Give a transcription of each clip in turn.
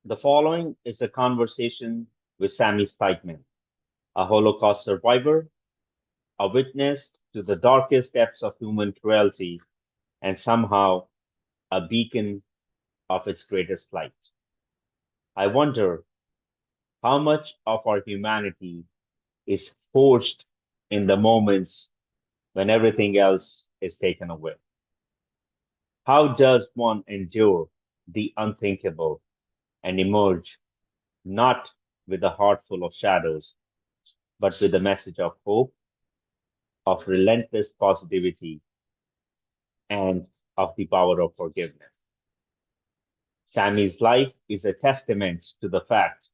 The following is a conversation with Sami Steigmann, a Holocaust survivor, a witness to the darkest depths of human cruelty, and somehow a beacon of its greatest light. I wonder how much of our humanity is forged in the moments when everything else is taken away. How does one endure the unthinkable and emerge not with a heart full of shadows, but with a message of hope, of relentless positivity, and of the power of forgiveness? Sammy's life is a testament to the fact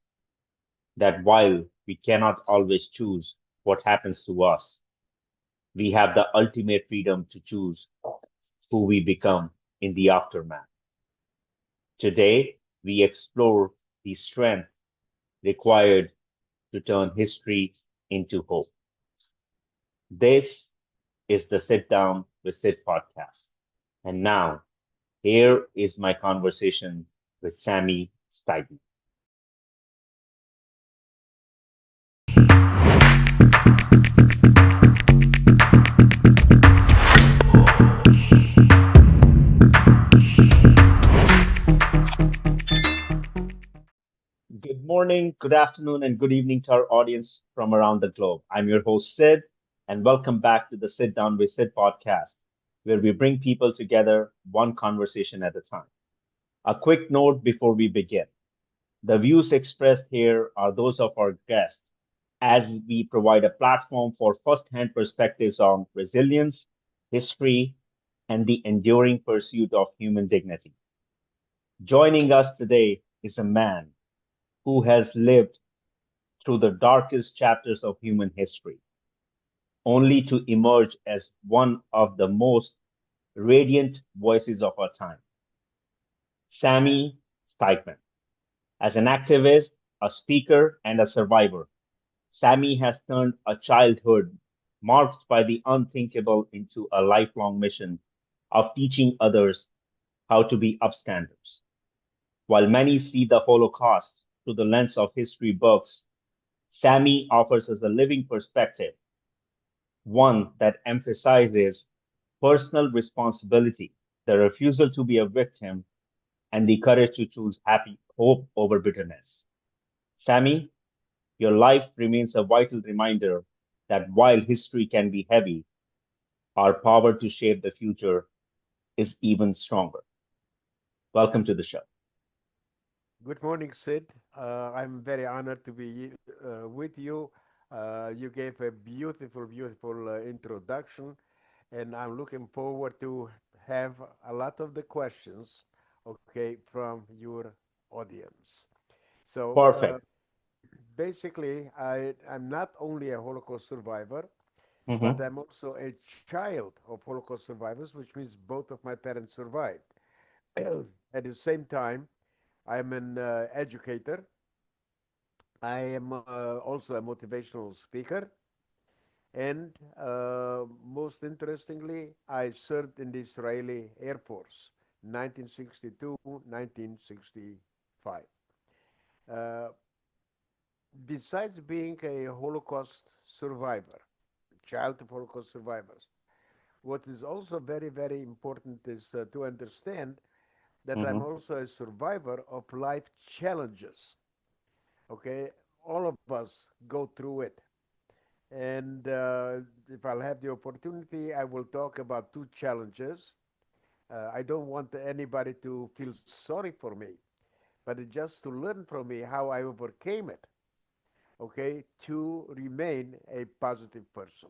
that while we cannot always choose what happens to us, we have the ultimate freedom to choose who we become in the aftermath. Today, we explore the strength required to turn history into hope. This is the Sit Down with Sid podcast. And now, here is my conversation with Sami Steigmann. Good morning, good afternoon, and good evening to our audience from around the globe. I'm your host, Sid, and welcome back to the Sit Down with Sid podcast, where we bring people together one conversation at a time. A quick note before we begin. The views expressed here are those of our guests, as we provide a platform for first-hand perspectives on resilience, history, and the enduring pursuit of human dignity. Joining us today is a man who has lived through the darkest chapters of human history, only to emerge as one of the most radiant voices of our time. Sami Steigmann. As an activist, a speaker, and a survivor, Sami has turned a childhood marked by the unthinkable into a lifelong mission of teaching others how to be upstanders. While many see the Holocaust through the lens of history books, Sami offers us a living perspective, one that emphasizes personal responsibility, the refusal to be a victim, and the courage to choose happy hope over bitterness. Sami, your life remains a vital reminder that while history can be heavy, our power to shape the future is even stronger. Welcome to the show. Good morning, Sid. I'm very honored to be with you. You gave a beautiful introduction, and I'm looking forward to have a lot of the questions, okay, from your audience. So Perfect. basically, I'm not only a Holocaust survivor, but Hmm. I'm also a child of Holocaust survivors, which means both of my parents survived. At the same time, I'm an educator. I am also a motivational speaker. And most interestingly, I served in the Israeli Air Force, 1962, 1965. Uh, Besides being a Holocaust survivor, child of Holocaust survivors, what is also very important is to understand that I'm Hmm. also a survivor of life challenges. Okay, all of us go through it. And if I'll have the opportunity, I will talk about two challenges. I don't want anybody to feel sorry for me, but it's just to learn from me how I overcame it, okay, to remain a positive person.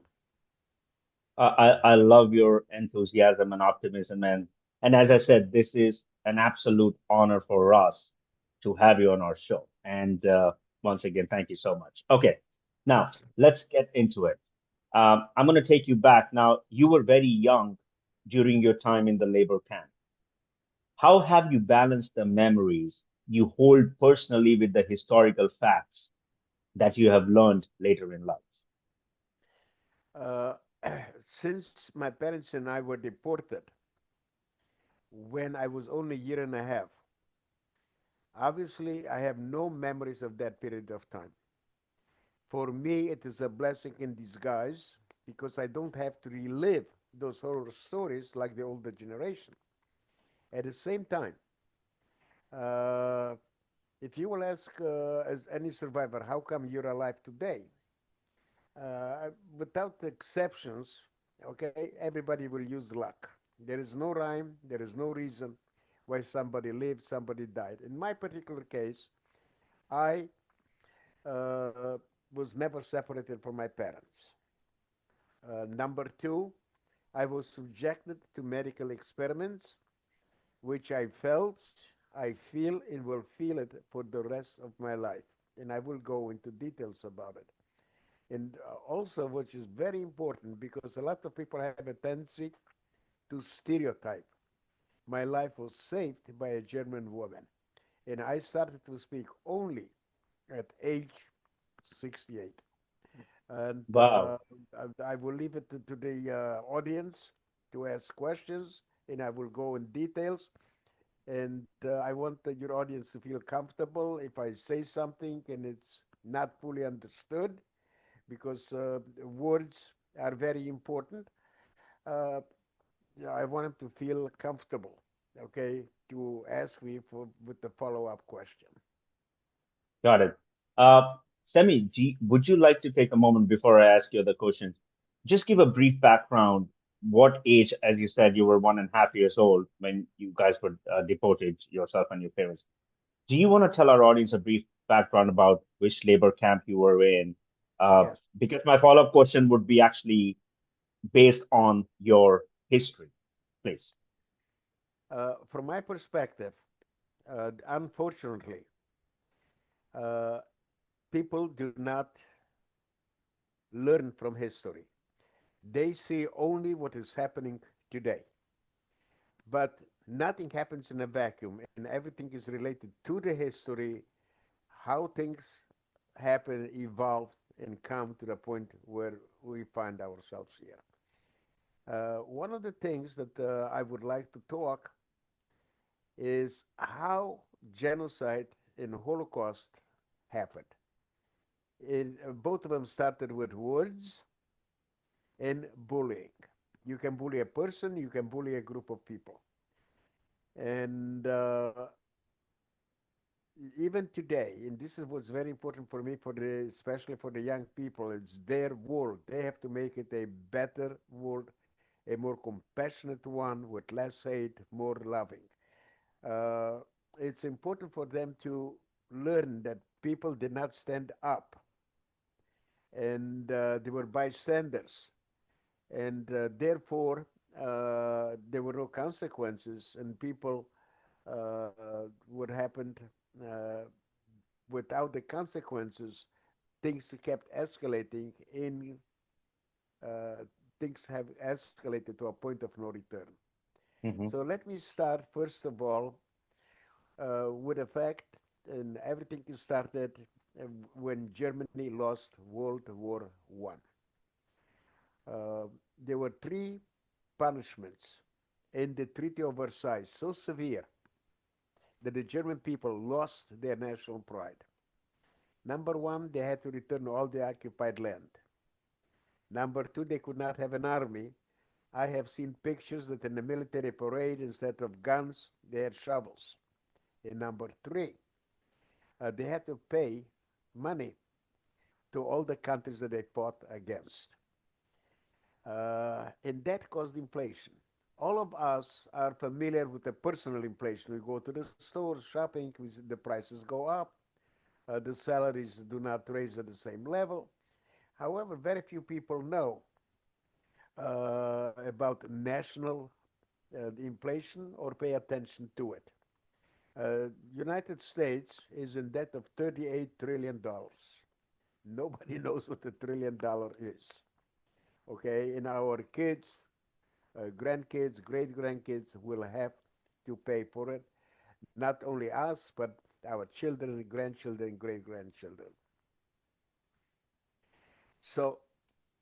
I love your enthusiasm and optimism, and as I said, this is an absolute honor for us to have you on our show. And once again, thank you so much. Okay, now let's get into it. I'm going to take you back. Now, you were very young during your time in the labor camp. How have you balanced the memories you hold personally with the historical facts that you have learned later in life? Uh, since my parents and I were deported when I was only a year and a half, Obviously, I have no memories of that period of time. For me, it is a blessing in disguise because I don't have to relive those horror stories like the older generation. At the same time, uh, if you will ask as any survivor, how come you're alive today? Without exceptions, okay, everybody will use luck. There is no rhyme, there is no reason why somebody lived, somebody died. In my particular case, I uh, was never separated from my parents. Number two, I was subjected to medical experiments, which I felt, I feel, and will feel it for the rest of my life. And I will go into details about it. And also, which is very important, because a lot of people have a tendency to stereotype. My life was saved by a German woman. And I started to speak only at age 68. And Wow. I will leave it to the audience to ask questions, and I will go in details. And I want your audience to feel comfortable if I say something and it's not fully understood, because words are very important. Uh, yeah, I want them to feel comfortable, okay, to ask me for with the follow-up question. Got it. Semi, would you like to take a moment before I ask you the questions? Just give a brief background. What age, as you said, you were 1.5 years old when you guys were deported, yourself and your parents. Do you want to tell our audience a brief background about which labor camp you were in? Yes. Because my follow-up question would be actually based on your history, please. From my perspective, unfortunately, uh, people do not learn from history. They see only what is happening today. But nothing happens in a vacuum, and everything is related to the history, how things happen, evolve, and come to the point where we find ourselves here. One of the things that I would like to talk is how genocide and Holocaust happened. Both of them started with words and bullying. You can bully a person, you can bully a group of people. And even today, and this is what's very important for me, especially for the young people, it's their world. They have to make it a better world, a more compassionate one with less hate, more loving. Uh, it's important for them to learn that people did not stand up, and they were bystanders, and therefore there were no consequences, and people what happened uh, without the consequences, things kept escalating in things have escalated to a point of no return. Hmm. So let me start first of all with the fact, and everything started when Germany lost World War One. Uh, there were three punishments in the Treaty of Versailles so severe that the German people lost their national pride. Number one, they had to return all the occupied land. Number two, they could not have an army. I have seen pictures that in the military parade, instead of guns, they had shovels. And number three, they had to pay money to all the countries that they fought against. And that caused inflation. All of us are familiar with the personal inflation. We go to the stores, shopping, the prices go up, the salaries do not raise at the same level. However, very few people know about national inflation or pay attention to it. United States is in debt of $38 trillion. Nobody knows what $1 trillion is. Okay, and our kids, grandkids, great grandkids will have to pay for it. Not only us, but our children, grandchildren, great grandchildren. So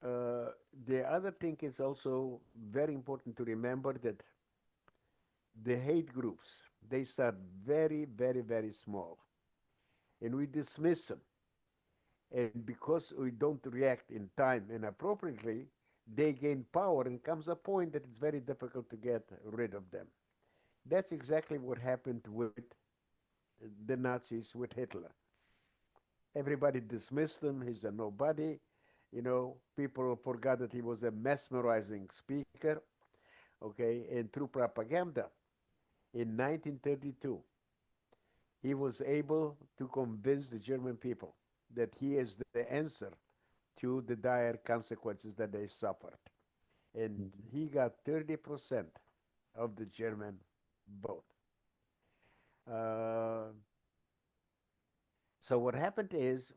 the other thing is also very important to remember that the hate groups. They start very, very, very small, and we dismiss them. And because we don't react in time and appropriately, they gain power, and comes a point that it's very difficult to get rid of them. That's exactly what happened with the Nazis with Hitler. Everybody dismissed him. He's a nobody. People forgot that he was a mesmerizing speaker, okay, and through propaganda in 1932, he was able to convince the German people that he is the answer to the dire consequences that they suffered. And Mhm. he got 30% of the German vote. Uh, so what happened is,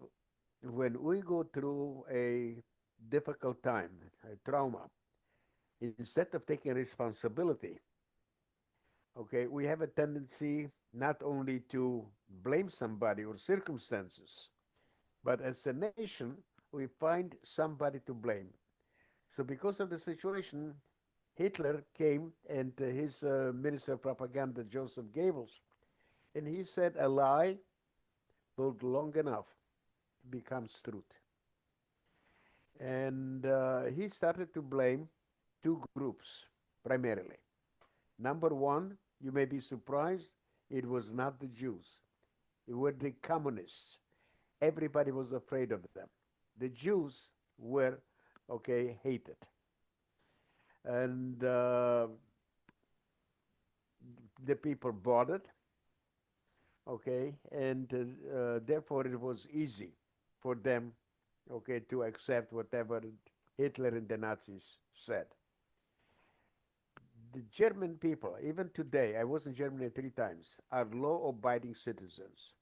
when we go through a difficult time, a trauma, instead of taking responsibility, okay, we have a tendency not only to blame somebody or circumstances, but as a nation, we find somebody to blame. So, because of the situation, Hitler came, and his minister of propaganda, Joseph Goebbels, and he said a lie told long enough becomes truth. And he started to blame two groups primarily. Number one, you may be surprised, it was not the Jews, it were the communists. Everybody was afraid of them. The Jews were, okay, hated. And the people bought it, okay, and therefore it was easy for them, okay, to accept whatever Hitler and the Nazis said. The German people, even today, I was in Germany 3 times, are law abiding citizens.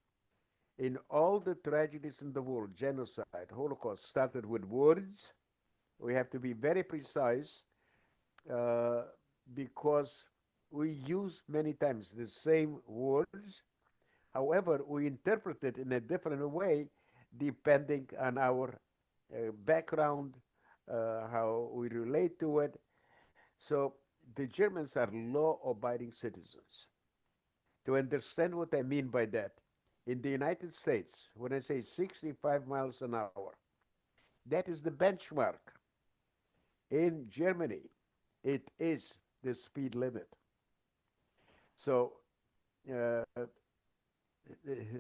In all the tragedies in the world, genocide, Holocaust, started with words. We have to be very precise, uh, because we use many times the same words. However, we interpret it in a different way depending on our background, how we relate to it. So the Germans are law abiding citizens. To understand what I mean by that, in the United States, when I say 65 miles an hour, that is the benchmark. In Germany, it is the speed limit. So uh,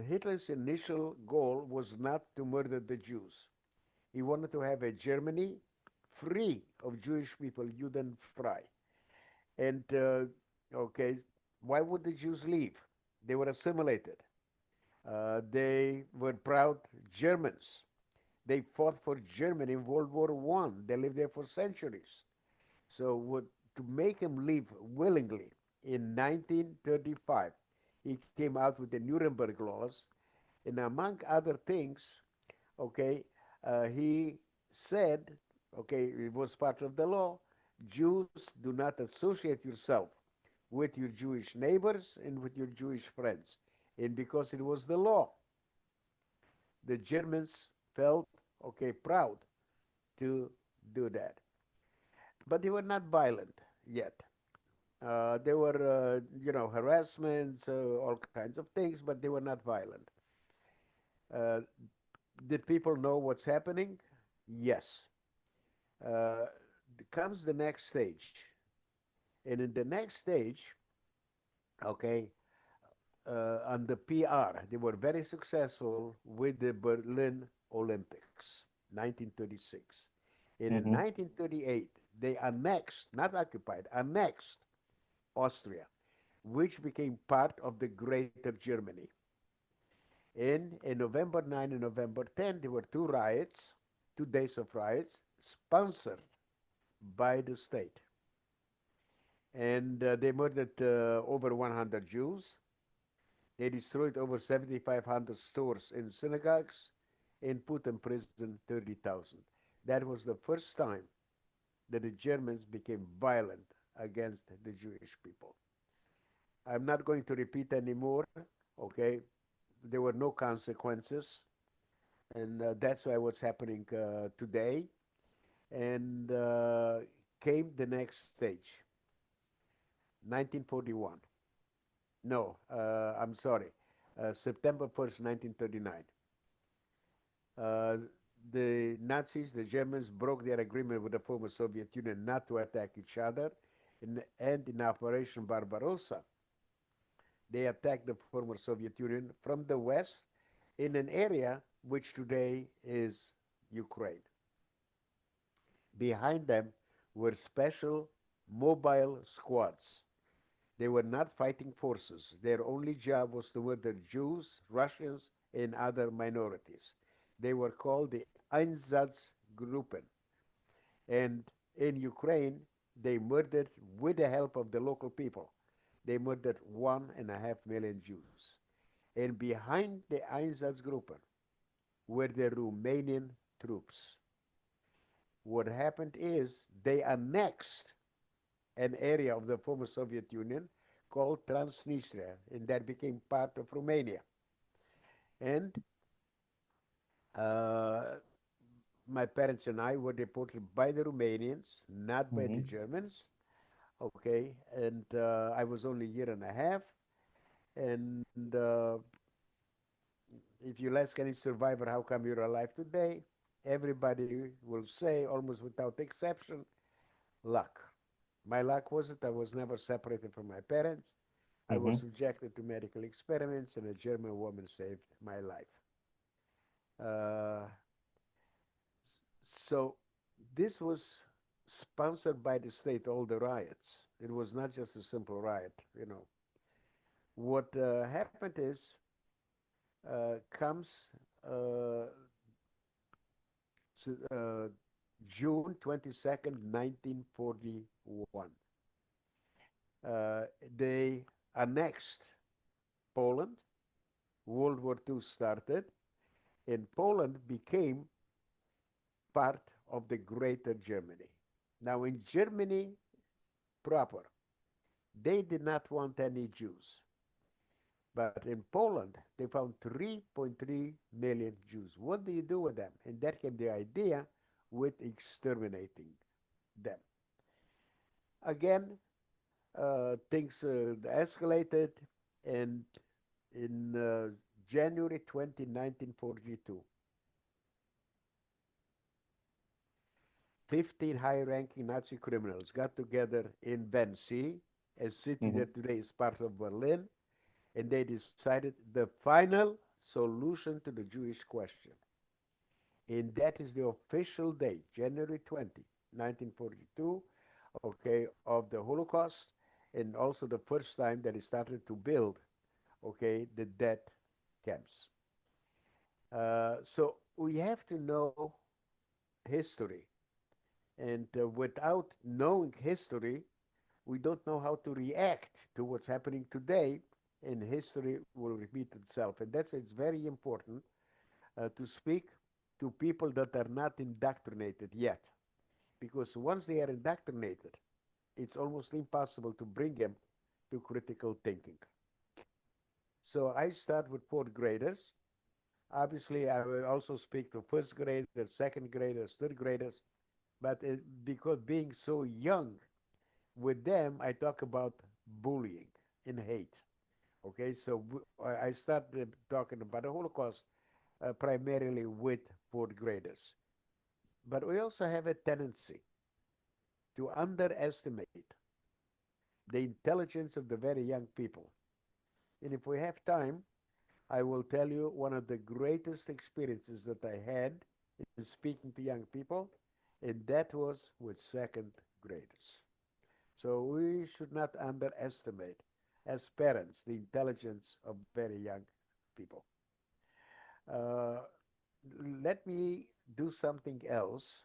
Hitler's initial goal was not to murder the Jews. He wanted to have a Germany free of Jewish people, Judenfrei. And okay, why would the Jews leave? They were assimilated. They were proud Germans. They fought for Germany in World War One. They lived there for centuries. So to make him leave willingly in 1935, he came out with the Nuremberg laws, and among other things, okay, he said, okay, it was part of the law, Jews, do not associate yourself with your Jewish neighbors and with your Jewish friends. And because it was the law, the Germans felt, okay, proud to do that. But they were not violent yet. There were, harassments, all kinds of things, but they were not violent. Uh, did people know what's happening? Yes. Uh, comes the next stage. And in the next stage, okay, on the PR, they were very successful with the Berlin Olympics, 1936. And in Mhm. 1938, they annexed, not occupied, annexed Austria, which became part of the Greater Germany. In November 9 and November 10, there were two riots, 2 days of riots, sponsored by the state. And they murdered over 100 Jews. They destroyed over 7,500 stores and synagogues and put in prison 30,000. That was the first time that the Germans became violent against the Jewish people. I'm not going to repeat anymore, okay? There were no consequences, and that's why what's happening today. And came the next stage, 1941. No, I'm sorry. September 1st, 1939. Uh, the Nazis, the Germans, broke their agreement with the former Soviet Union not to attack each other, and in Operation Barbarossa, they attacked the former Soviet Union from the west in an area which today is Ukraine. Behind them were special mobile squads. They were not fighting forces. Their only job was to murder Jews, Russians, and other minorities. They were called the Einsatzgruppen. And in Ukraine, they murdered, with the help of the local people, they murdered 1.5 million Jews. And behind the Einsatzgruppen were the Romanian troops. What happened is they annexed an area of the former Soviet Union called Transnistria, and that became part of Romania. And uh, my parents and I were deported by the Romanians, not by the Mm-hmm. Germans. Okay, and I was only a year and a half. And if you ask any survivor how come you're alive today, everybody will say, almost without exception, luck. My luck was that I was never separated from my parents. I was Mm-hmm. subjected to medical experiments, and a German woman saved my life. Uh, so this was sponsored by the state, all the riots. It was not just a simple riot. What happened is, comes uh, June 22nd, 1941. Uh, they annexed Poland. World War II started, and Poland became part of the greater Germany. Now, in Germany proper, they did not want any Jews. But in Poland, they found 3.3 million Jews. What do you do with them? And that came the idea with exterminating them. Again, things escalated, and in January 20, 1942, 15 high-ranking Nazi criminals got together in Wannsee, a city Mm-hmm. that today is part of Berlin, and they decided the final solution to the Jewish question. And that is the official date, January 20, 1942, okay, of the Holocaust, and also the first time that he started to build, okay, the death camps. So we have to know history. And without knowing history, we don't know how to react to what's happening today, and history will repeat itself. And it's very important to speak to people that are not indoctrinated yet, because once they are indoctrinated, it's almost impossible to bring them to critical thinking. So I start with fourth graders. Obviously, I will also speak to first graders, second graders, third graders, but because being so young, with them, I talk about bullying and hate. Okay, so I started talking about the Holocaust primarily with fourth graders. But we also have a tendency to underestimate the intelligence of the very young people. And if we have time, I will tell you one of the greatest experiences that I had in speaking to young people, and that was with second graders. So we should not underestimate, as parents, the intelligence of very young people. Uh, Let me do something else,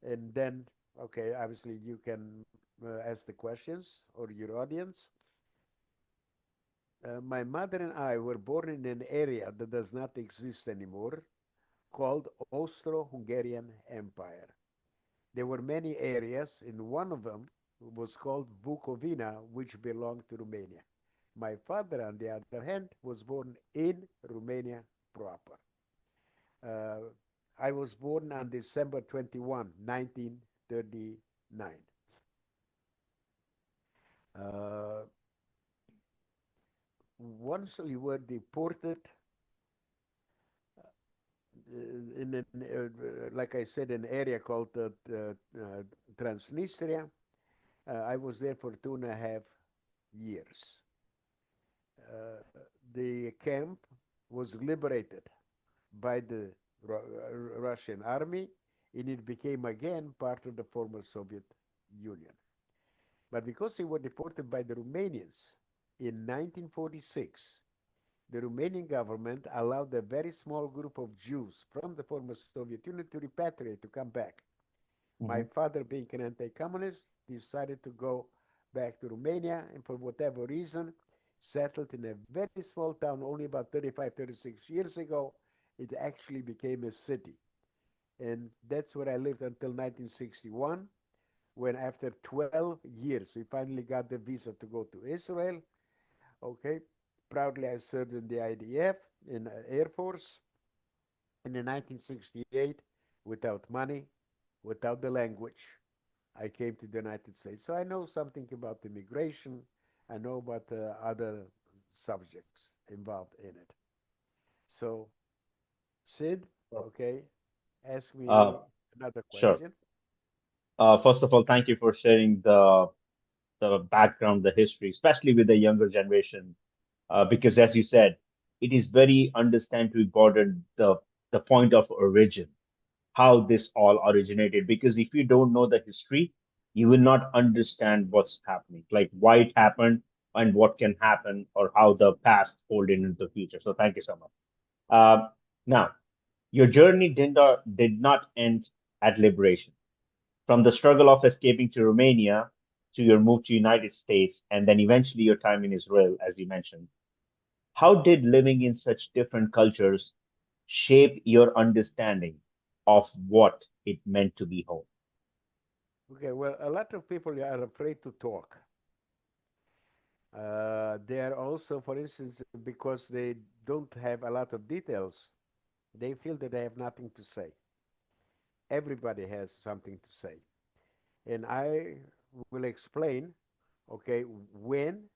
and then, okay, obviously you can ask the questions, or your audience. My mother and I were born in an area that does not exist anymore, called Austro-Hungarian Empire. There were many areas, and one of them was called Bukovina, which belonged to Romania. My father, on the other hand, was born in Romania proper. Uh, I was born on December 21, 1939. Uh, once we were deported in an, like I said, an area called Transnistria. I was there for 2.5 years. The camp was liberated by the Russian army, and it became again part of the former Soviet Union. But because they were deported by the Romanians in 1946, the Romanian government allowed a very small group of Jews from the former Soviet Union to repatriate, to come back. My Hmm. father, being an anti-communist, decided to go back to Romania and for whatever reason settled in a very small town only about 35, 36 years ago. It actually became a city. And that's where I lived until 1961, when after 12 years we finally got the visa to go to Israel. Okay, proudly I served in the IDF, in Air Force. And in 1968, without money, without the language, I came to the United States. So I know something about immigration. I know about other subjects involved in it. So, Sid, okay, ask me Uh, another sure. question. First of all, thank you for sharing the background, the history, especially with the younger generation, because as you said, it is very understand to important the point of origin, how this all originated. Because if you don't know the history, you will not understand what's happening, like why it happened and what can happen, or how the past folded into the future. So thank you so much. Now, your journey did not end at liberation. From the struggle of escaping to Romania to your move to United States, and then eventually your time in Israel, as you mentioned. How did living in such different cultures shape your understanding of what it meant to be home? Okay, well, a lot of people are afraid to talk. They are also, for instance, because they don't have a lot of details, they feel that they have nothing to say. Everybody has something to say. And I will explain, okay, when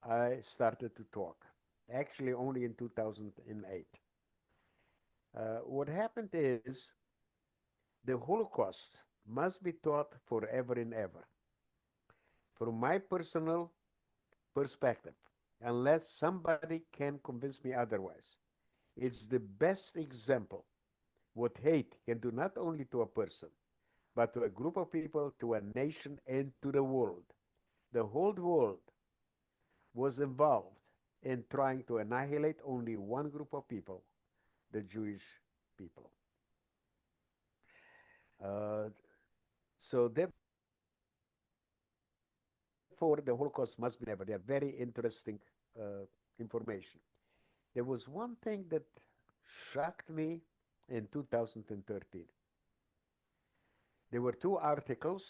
I started to talk. Actually, only in 2008. What happened is the Holocaust must be taught forever and ever. From my personal perspective, unless somebody can convince me otherwise, it's the best example what hate can do not only to a person, but to a group of people, to a nation, and to the world. The whole world was involved in trying to annihilate only one group of people, the Jewish people. Uh, so therefore, the Holocaust must be never. They are very interesting information. There was one thing that shocked me in 2013. There were two articles.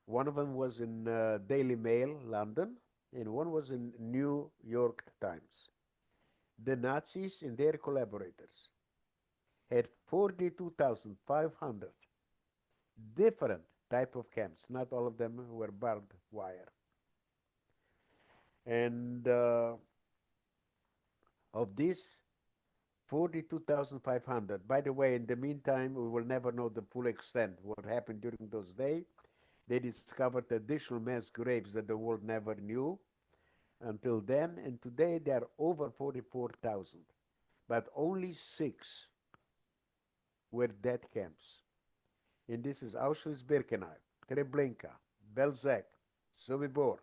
One of them was in Daily Mail, London, and one was in New York Times. The Nazis and their collaborators had 42,500 different type of camps. Not all of them were barbed wire. And of these 42,500, by the way, in the meantime, we will never know the full extent what happened during those days. They discovered additional mass graves that the world never knew until then, and today there are over 44,000. But only six were death camps. And this is Auschwitz-Birkenau, Treblinka, Belzec, Sobibor,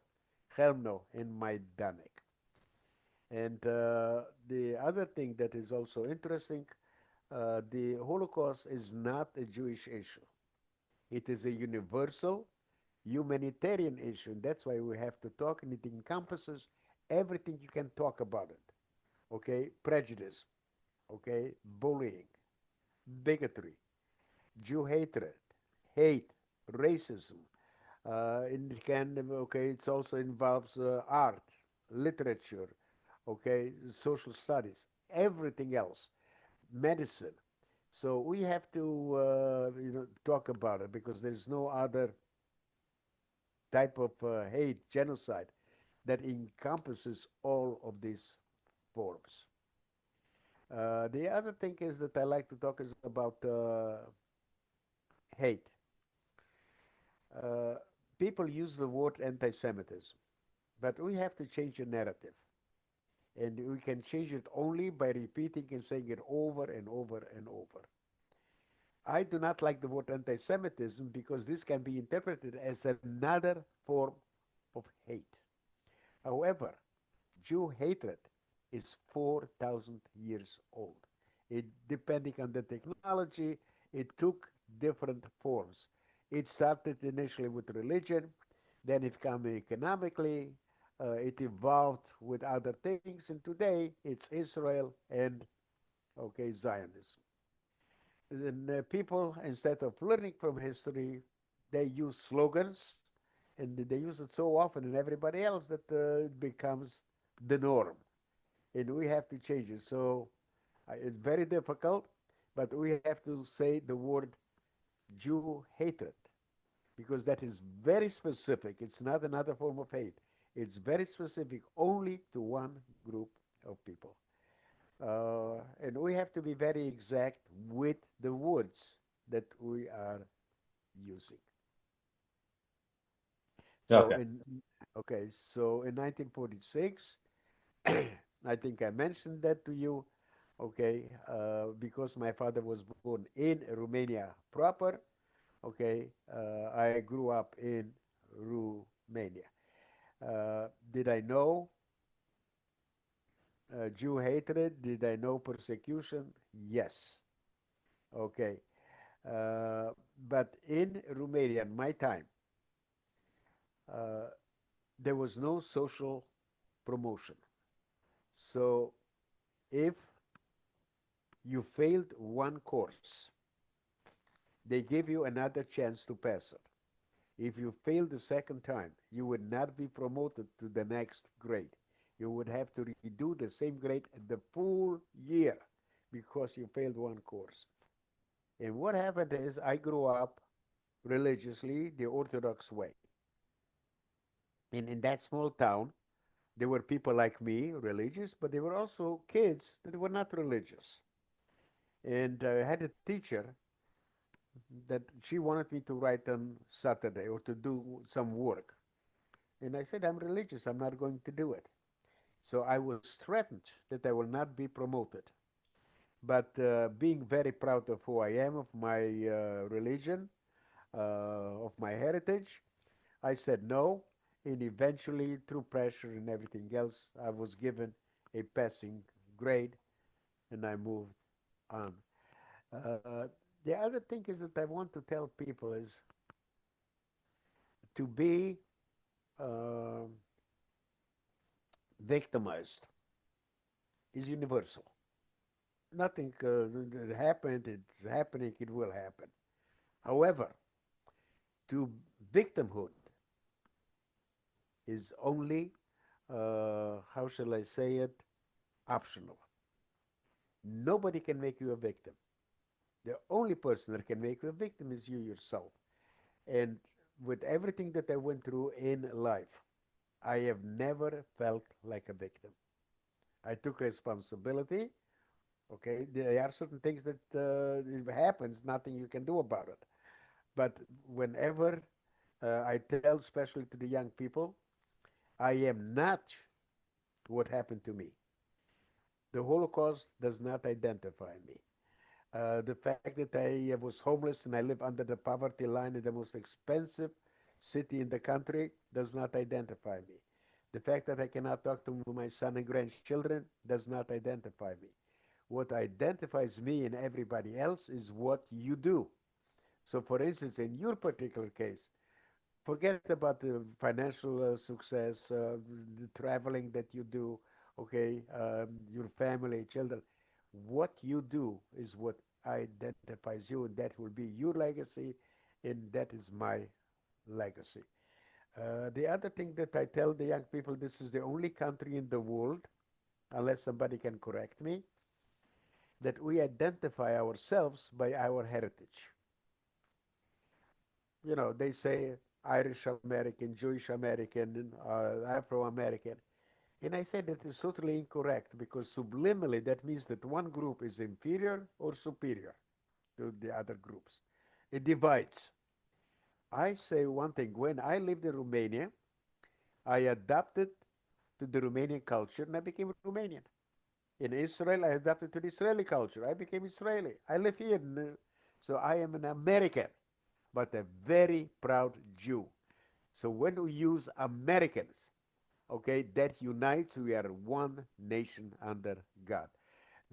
Chelmno, and Majdanek. And the other thing that is also interesting, the Holocaust is not a Jewish issue. It is a universal humanitarian issue. And that's why we have to talk, and it encompasses everything you can talk about it. Okay, prejudice, okay, bullying, bigotry, Jew hatred, hate, racism. It can, okay, it also involves art, literature, okay, social studies, everything else, medicine. So we have to, talk about it because there's no other type of hate, genocide that encompasses all of these forms. The other thing is that I like to talk is about hate. Uh, People use the word anti-Semitism, but we have to change the narrative. And we can change it only by repeating and saying it over and over and over. I do not like the word anti Semitism because this can be interpreted as another form of hate. However, Jew hatred is 4,000 years old. It, depending on the technology, it took different forms. It started initially with religion, then it came economically, it evolved with other things, and today it's Israel and okay Zionism. And people, instead of learning from history, they use slogans, and they use it so often in everybody else that it becomes the norm, and we have to change it. So it's very difficult, but we have to say the word Jew hatred because that is very specific. It's not another form of hate. It's very specific only to one group of people. And we have to be very exact with the words that we are using. So Okay. in okay, so in 1946, I think I mentioned that to you. Okay, because my father was born in Romania proper. Okay, I grew up in Romania. Did I know Jew hatred? Did I know persecution? Yes. Okay. But in Romania, in my time, uh, there was no social promotion. So if you failed one course, they give you another chance to pass it. If you fail the second time, you would not be promoted to the next grade. You would have to redo the same grade the full year because you failed one course. And what happened is I grew up religiously the Orthodox way. And in that small town, there were people like me, religious, but there were also kids that were not religious. And I had a teacher that she wanted me to write on Saturday or to do some work. And I said, I'm religious, I'm not going to do it. So I was threatened that I will not be promoted. But being very proud of who I am, of my religion, of my heritage, I said no. And eventually, through pressure and everything else, I was given a passing grade and I moved on. Uh, the other thing is that I want to tell people is to be uh, victimized is universal. Nothing happened, it's happening, it will happen. However, to victimhood is only, how shall I say it, optional. Nobody can make you a victim. The only person that can make you a victim is you yourself. And with everything that I went through in life, I have never felt like a victim. I took responsibility. Okay, there are certain things that it happens, nothing you can do about it. But whenever I tell, especially to the young people, I am not what happened to me. The Holocaust does not identify me. The fact that I was homeless and I live under the poverty line in the most expensive city in the country does not identify me. The fact that I cannot talk to my son and grandchildren does not identify me. What identifies me and everybody else is what you do. So, for instance, in your particular case, forget about the financial success, the traveling that you do, okay, your family, children. What you do is what identifies you, and that will be your legacy, and that is my legacy. The other thing that I tell the young people, this is the only country in the world, unless somebody can correct me, that we identify ourselves by our heritage. You know, they say Irish American, Jewish American, Afro American. And I said that is totally incorrect because subliminally that means that one group is inferior or superior to the other groups. It divides. I say one thing. When I lived in Romania, I adapted to the Romanian culture and I became Romanian. In Israel, I adapted to the Israeli culture. I became Israeli. I live here, so I am an American, but a very proud Jew. So when we use Americans, okay, that unites. We are one nation under God.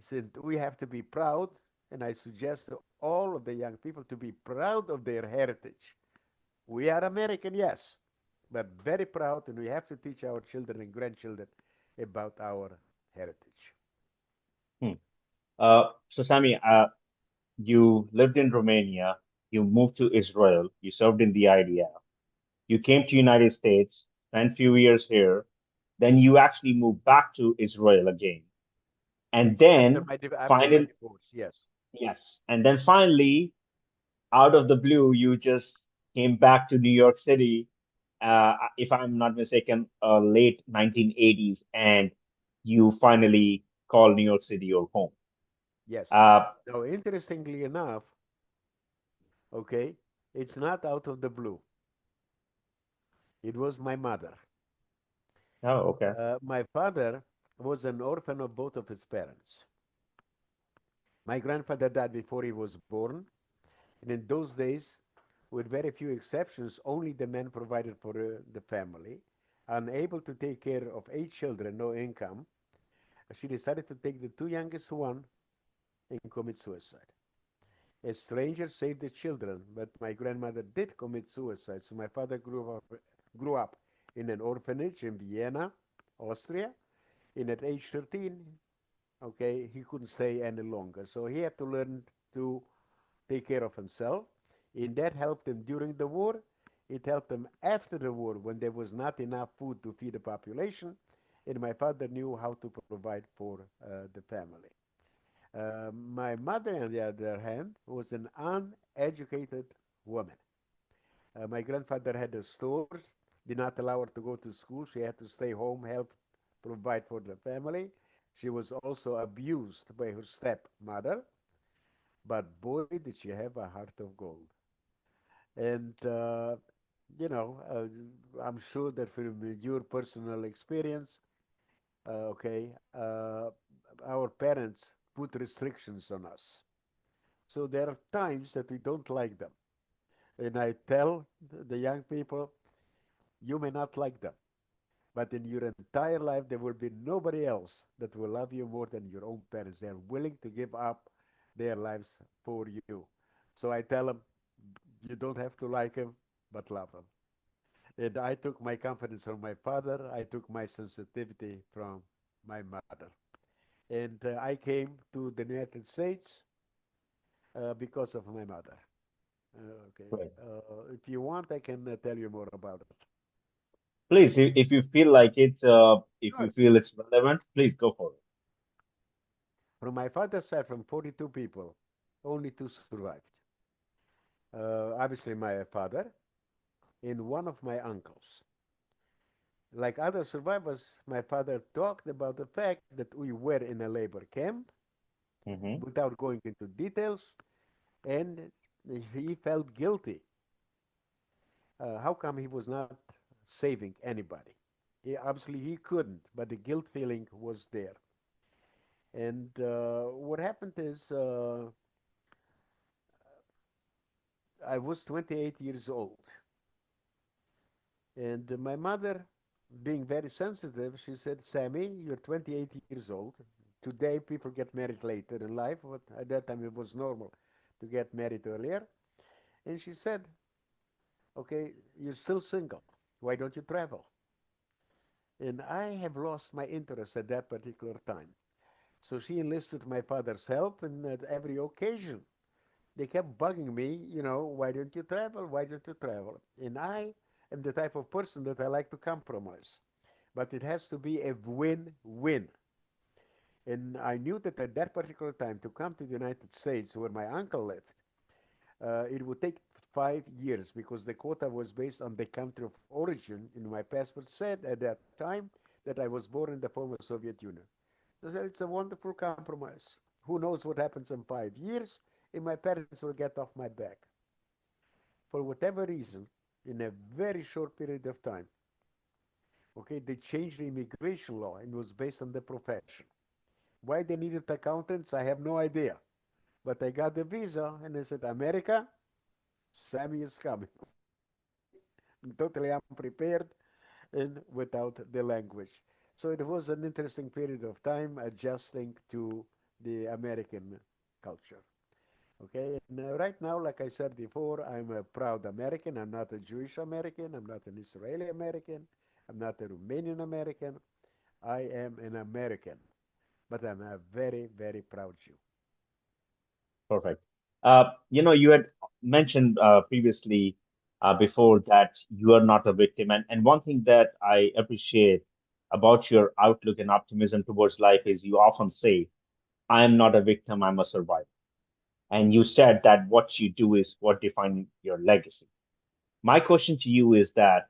Since we have to be proud, and I suggest to all of the young people to be proud of their heritage. We are American, yes, but very proud, and we have to teach our children and grandchildren about our heritage. Hmm. So, Sami, you lived in Romania, you moved to Israel, you served in the IDF, you came to United States, spent few years here, then you actually moved back to Israel again, and then After my finally, divorce, yes, yes, and then finally, out of the blue, you just came back to New York City, if I'm not mistaken, late 1980s, and you finally called New York City your home. yes. Uh, Now, interestingly enough, okay, it's not out of the blue. It was my mother. oh, okay. My father was an orphan of both of his parents. My grandfather died before he was born, and in those days, with very few exceptions, only the men provided for the family. Unable to take care of 8 children, no income, she decided to take the two youngest one and commit suicide. A stranger saved the children, but my grandmother did commit suicide. So my father grew up in an orphanage in Vienna, Austria. And at age 13, okay, he couldn't stay any longer. So he had to learn to take care of himself. And that helped him during the war. It helped him after the war when there was not enough food to feed the population. And my father knew how to provide for the family. My mother, on the other hand, was an uneducated woman. My grandfather had a store, did not allow her to go to school. She had to stay home, help provide for the family. She was also abused by her stepmother, but boy, did she have a heart of gold. And, you know, I'm sure that from your personal experience, okay, our parents put restrictions on us. So there are times that we don't like them. And I tell the young people, you may not like them, but in your entire life, there will be nobody else that will love you more than your own parents. They are willing to give up their lives for you. So I tell them, you don't have to like him, but love him. And I took my confidence from my father. I took my sensitivity from my mother. And I came to the United States because of my mother. Okay. Great. If you want, I can tell you more about it. Please, if you feel like it, if Sure. you feel it's relevant, please go for it. From my father's side, from 42 people, only two survived. Obviously, my father and one of my uncles. Like other survivors, my father talked about the fact that we were in a labor camp Hmm. without going into details, and he felt guilty. How come he was not saving anybody? Obviously, he couldn't, but the guilt feeling was there. And what happened is I was 28 years old. And my mother, being very sensitive, she said, Sammy, you're 28 years old. Today, people get married later in life, but at that time it was normal to get married earlier. And she said, okay, you're still single. Why don't you travel? And I have lost my interest at that particular time. So she enlisted my father's help, and at every occasion, they kept bugging me, why don't you travel? Why don't you travel? And I am the type of person that I like to compromise. But it has to be a win-win. And I knew that at that particular time, to come to the United States where my uncle lived, it would take 5 years because the quota was based on the country of origin. In my passport said at that time that I was born in the former Soviet Union. So I said, it's a wonderful compromise. Who knows what happens in 5 years? And my parents will get off my back. For whatever reason, in a very short period of time, okay, they changed the immigration law and it was based on the profession. Why they needed accountants, I have no idea. But I got the visa and I said, America, Sammy is coming. Okay, totally unprepared and without the language. So it was an interesting period of time adjusting to the American culture. Okay, and right now, like I said before, I'm a proud American. I'm not a Jewish American. I'm not an Israeli American. I'm not a Romanian American. I am an American, but I'm a very, very proud Jew. Perfect. You had mentioned previously before that you are not a victim, and one thing that I appreciate about your outlook and optimism towards life is you often say, "I am not a victim, I'm a survivor." And you said that what you do is what defines your legacy. My question to you is that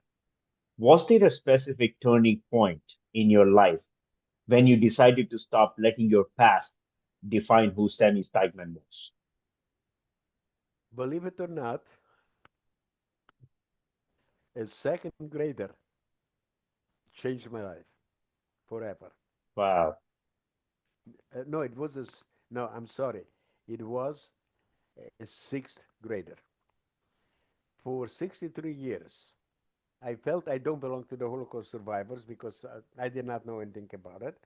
was there a specific turning point in your life when you decided to stop letting your past define who Sami Steigman was? Believe it or not, a second grader changed my life forever. Wow. No, it was no, I'm sorry. It was a sixth grader. For 63 years, I felt I don't belong to the Holocaust survivors because I did not know anything about it.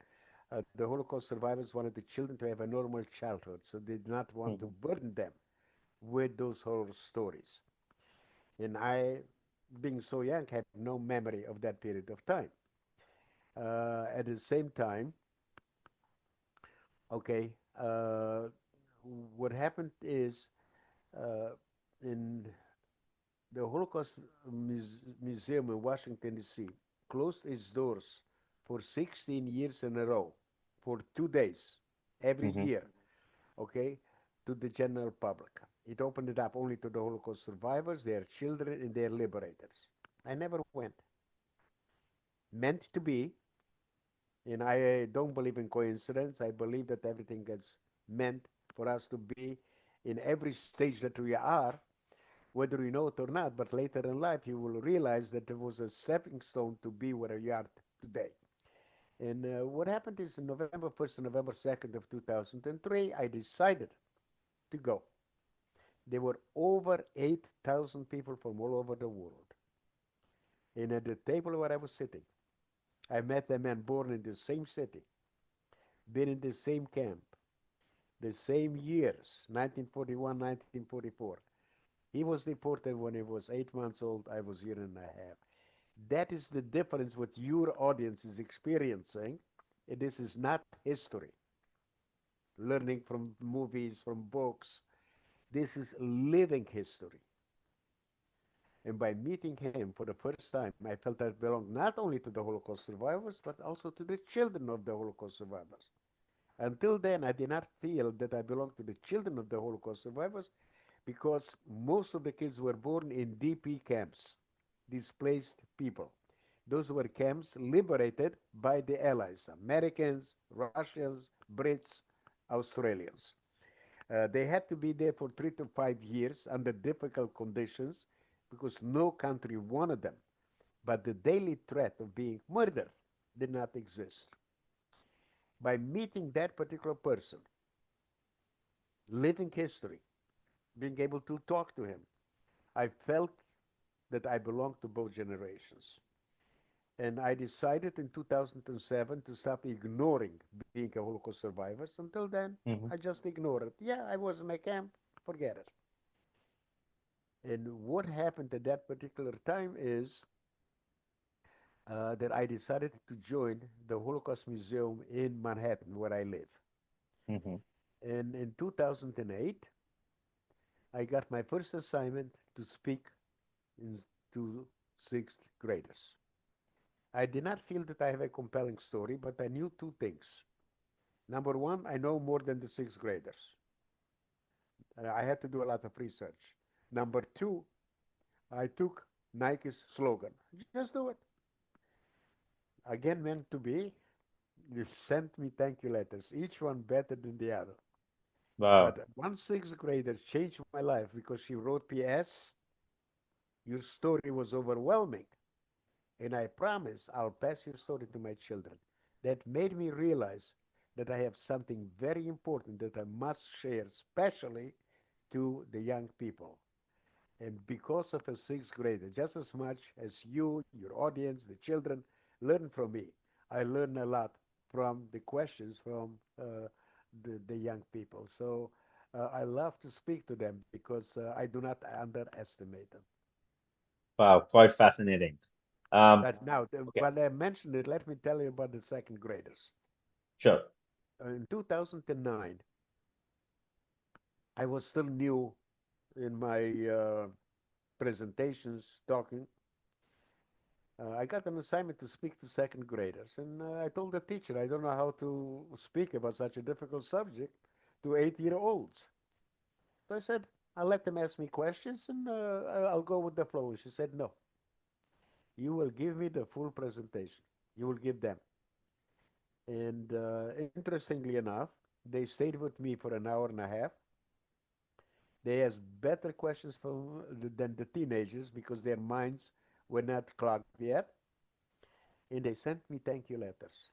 The Holocaust survivors wanted the children to have a normal childhood, so they did not want to Mhm. burden them with those horror stories. And I, being so young, had no memory of that period of time. At the same time, okay, what happened is uh, in the Holocaust Museum in Washington, D.C. closed its doors for 16 years in a row for 2 days every Mhm. year, okay, to the general public. It opened it up only to the Holocaust survivors, their children, and their liberators. I never went. Meant to be, and I don't believe in coincidence. I believe that everything is meant for us to be in every stage that we are, whether you know it or not, but later in life you will realize that there was a stepping stone to be where you are today. And what happened is on November 1st and November 2nd of 2003, I decided to go. There were over 8,000 people from all over the world. And at the table where I was sitting, I met a man born in the same city, been in the same camp, the same years, 1941, 1944. He was deported when he was 8 months old. I was a year and a half. That is the difference what your audience is experiencing. This is not history, learning from movies, from books. This is living history. And by meeting him for the first time, I felt I belonged not only to the Holocaust survivors, but also to the children of the Holocaust survivors. Until then, I did not feel that I belonged to the children of the Holocaust survivors because most of the kids were born in DP camps, displaced people. Those were camps liberated by the Allies, Americans, Russians, Brits, Australians. They had to be there for 3 to 5 years under difficult conditions because no country wanted them. But the daily threat of being murdered did not exist. By meeting that particular person, living history, being able to talk to him, I felt that I belonged to both generations. And I decided in 2007 to stop ignoring being a Holocaust survivor. Until then, I Mhm. just ignored it. Yeah, I was in a camp, forget it. And what happened at that particular time is that I decided to join the Holocaust Museum in Manhattan, where I live. Mhm. And in 2008, I got my first assignment to speak to sixth graders. I did not feel that I have a compelling story, but I knew two things. Number one, I know more than the sixth graders. I had to do a lot of research. Number two, I took Nike's slogan, just do it. Again, meant to be. You sent me thank you letters, each one better than the other. Wow. But one sixth grader changed my life because she wrote P.S. Your story was overwhelming, and I promise I'll pass your story to my children. That made me realize that I have something very important that I must share, especially to the young people. And because of a sixth grader, just as much as you, your audience, the children learn from me, I learn a lot from the questions from the young people. So I love to speak to them because I do not underestimate them. Wow, quite fascinating. Um, But now, okay, while I mentioned it, let me tell you about the second graders. sure. In 2009, I was still new in my presentations, talking. I got an assignment to speak to second graders, and I told the teacher I don't know how to speak about such a difficult subject to 8-year-olds. So I said, I'll let them ask me questions and I'll go with the flow. And she said, no, you will give me the full presentation. You will give them. And interestingly enough, they stayed with me for an hour and a half. They asked better questions than the teenagers because their minds were not clogged yet. And they sent me thank you letters.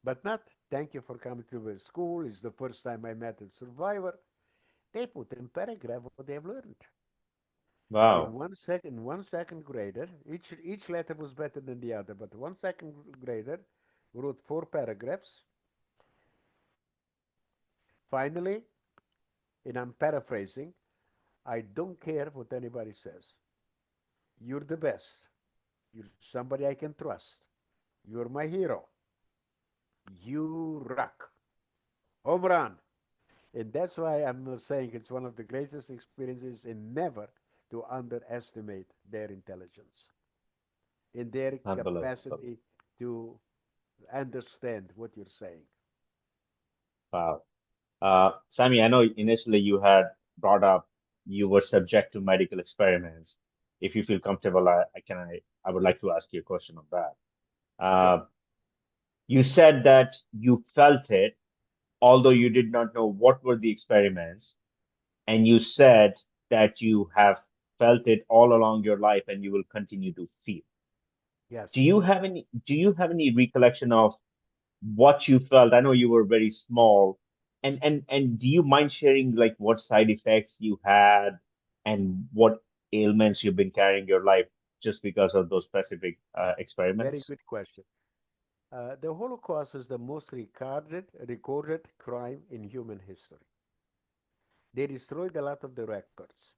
But not thank you for coming to the school. It's the first time I met a survivor. They put in paragraph what they have learned. In Wow. one second grader, each letter was better than the other, but one second grader wrote 4 paragraphs. Finally, and I'm paraphrasing, I don't care what anybody says. You're the best. You're somebody I can trust. You're my hero. You rock. Home run. And that's why I'm saying it's one of the greatest experiences, and never to underestimate their intelligence and their Unbelievable. capacity to understand what you're saying. Wow. Sammy, I know initially you had brought up you were subject to medical experiments. If you feel comfortable, I would like to ask you a question on that. Sure. You said that you felt it, although you did not know what were the experiments, and you said that you have felt it all along your life and you will continue to feel. Yes. Do you have any recollection of what you felt? I know you were very small. And do you mind sharing like what side effects you had and what ailments you've been carrying your life just because of those specific Very experiments? good question. The Holocaust is the most recorded crime in human history. They destroyed a lot of the records.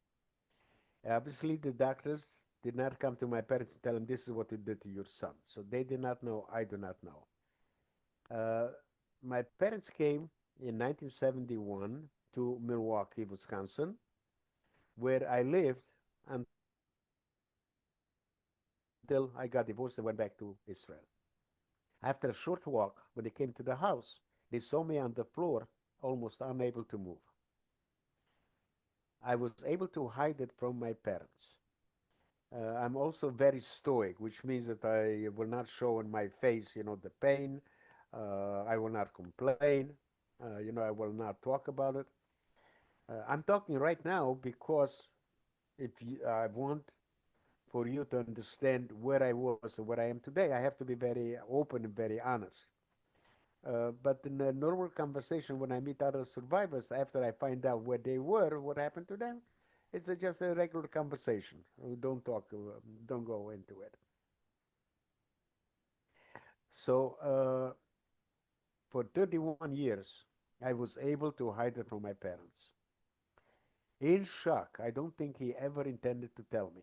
Obviously, the doctors did not come to my parents and tell them this is what we did to your son. So they did not know. I do not know. Uh, my parents came in 1971 to Milwaukee, Wisconsin, where I lived until I got divorced and went back to Israel. After a short walk, when they came to the house, they saw me on the floor, almost unable to move. I was able to hide it from my parents. I'm also very stoic, which means that I will not show on my face, the pain. I will not complain. I will not talk about it. I'm talking right now because I want for you to understand where I was and where I am today, I have to be very open and very honest. But in a normal conversation, when I meet other survivors, after I find out where they were, what happened to them, it's just a regular conversation. We don't talk, don't go into it. So for 31 years, I was able to hide it from my parents. In shock, I don't think he ever intended to tell me.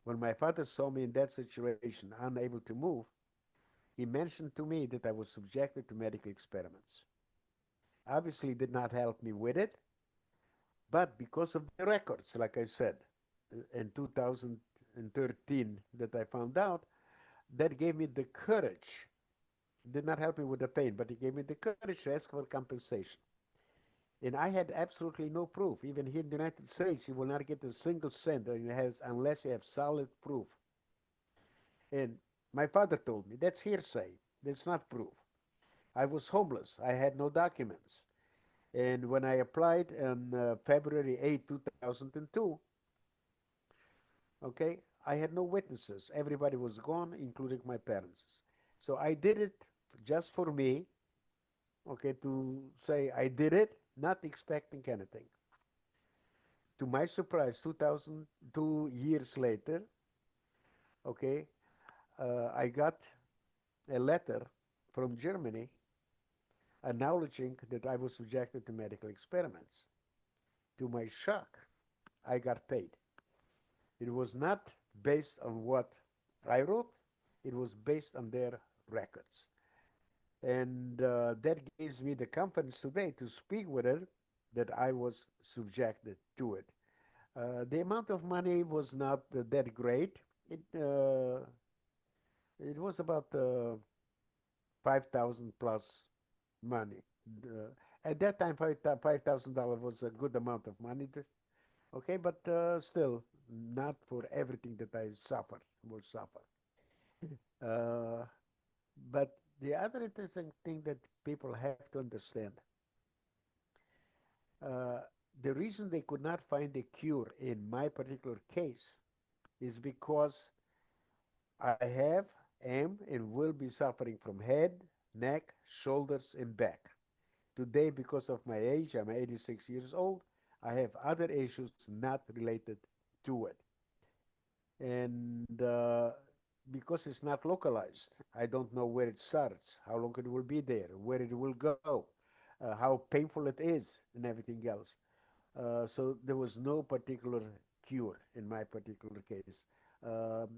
When my father saw me in that situation, unable to move, he mentioned to me that I was subjected to medical experiments. Obviously, did not help me with it, but because of the records, like I said, in 2013 that I found out, that gave me the courage. Did not help me with the pain, but it gave me the courage to ask for compensation. And I had absolutely no proof. Even here in the United States, you will not get a single cent unless you have solid proof. And my father told me that's hearsay. That's not proof. I was homeless. I had no documents. And when I applied on February 8, 2002, okay, I had no witnesses. Everybody was gone, including my parents. So I did it just for me, okay, to say I did it, not expecting anything. To my surprise, 2,002 years later, okay, I got a letter from Germany acknowledging that I was subjected to medical experiments. To my shock, I got paid. It was not based on what I wrote, it was based on their records. And that gives me the confidence today to speak with it that I was subjected to it. The amount of money was not that great. It was about 5,000 plus money. At that time, $5,000 was a good amount of money. Okay, but still not for everything that I suffered will suffer. Uh, but the other interesting thing that people have to understand, uh, the reason they could not find a cure in my particular case is because I have, am, and will be suffering from head, neck, shoulders, and back. Today, because of my age, I'm 86 years old, I have other issues not related to it. And because it's not localized, I don't know where it starts, how long it will be there, where it will go, how painful it is, and everything else. So there was no particular cure in my particular case. Um,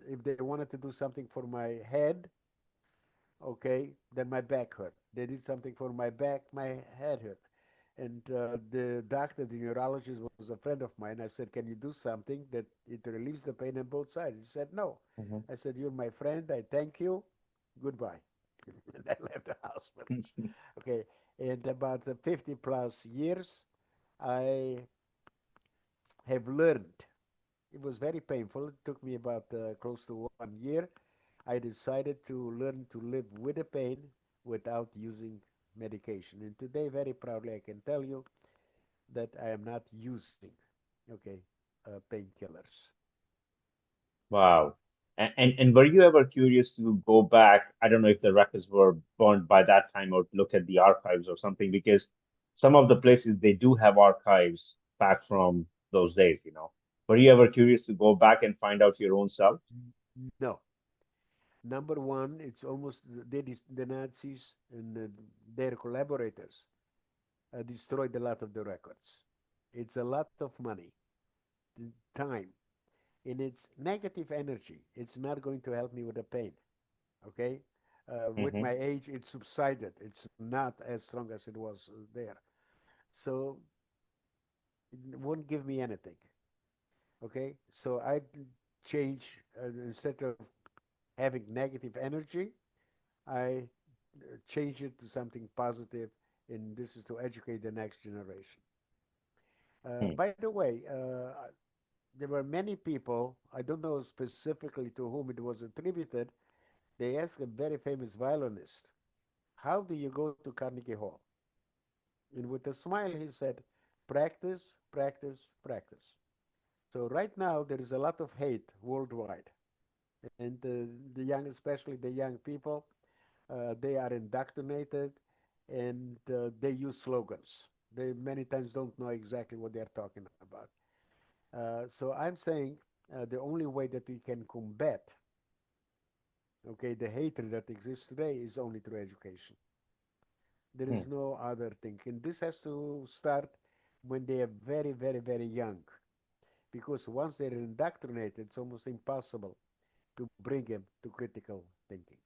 if they wanted to do something for my head, okay, then my back hurt. They did something for my back, my head hurt. And the doctor, the neurologist, was a friend of mine. I said, "Can you do something that it relieves the pain on both sides?" He said, "No." Mhm. I said, "You're my friend. I thank you. Goodbye." And I left the hospital. Okay. And about 50 plus years, I have learned. It was very painful. It took me about close to 1 year. I decided to learn to live with the pain without using medication. And today, very proudly, I can tell you that I am not using, okay, painkillers. Wow. And were you ever curious to go back? I don't know if the records were burned by that time or look at the archives or something, because some of the places they do have archives back from those days, you know. Were you ever curious to go back and find out your own self? No. Number one, it's almost the Nazis and their collaborators destroyed a lot of the records. It's a lot of money, time, and it's negative energy. It's not going to help me with the pain. Okay, with my Hmm. age, it subsided. It's not as strong as it was there, so it won't give me anything. Okay, so I change instead of having negative energy, I change it to something positive, and this is to educate the next generation. By the way, there were many people, I don't know specifically to whom it was attributed, they asked a very famous violinist, "How do you go to Carnegie Hall?" And with a smile, he said, "Practice, practice, practice." So right now, there is a lot of hate worldwide. And the young, especially the young people, they are indoctrinated and they use slogans. They many times don't know exactly what they're talking about. So I'm saying the only way that we can combat, okay, the hatred that exists today is only through education. There is Hmm. no other thing, and this has to start when they are very, very, very young, because once they're indoctrinated, it's almost impossible to bring them to critical thinking.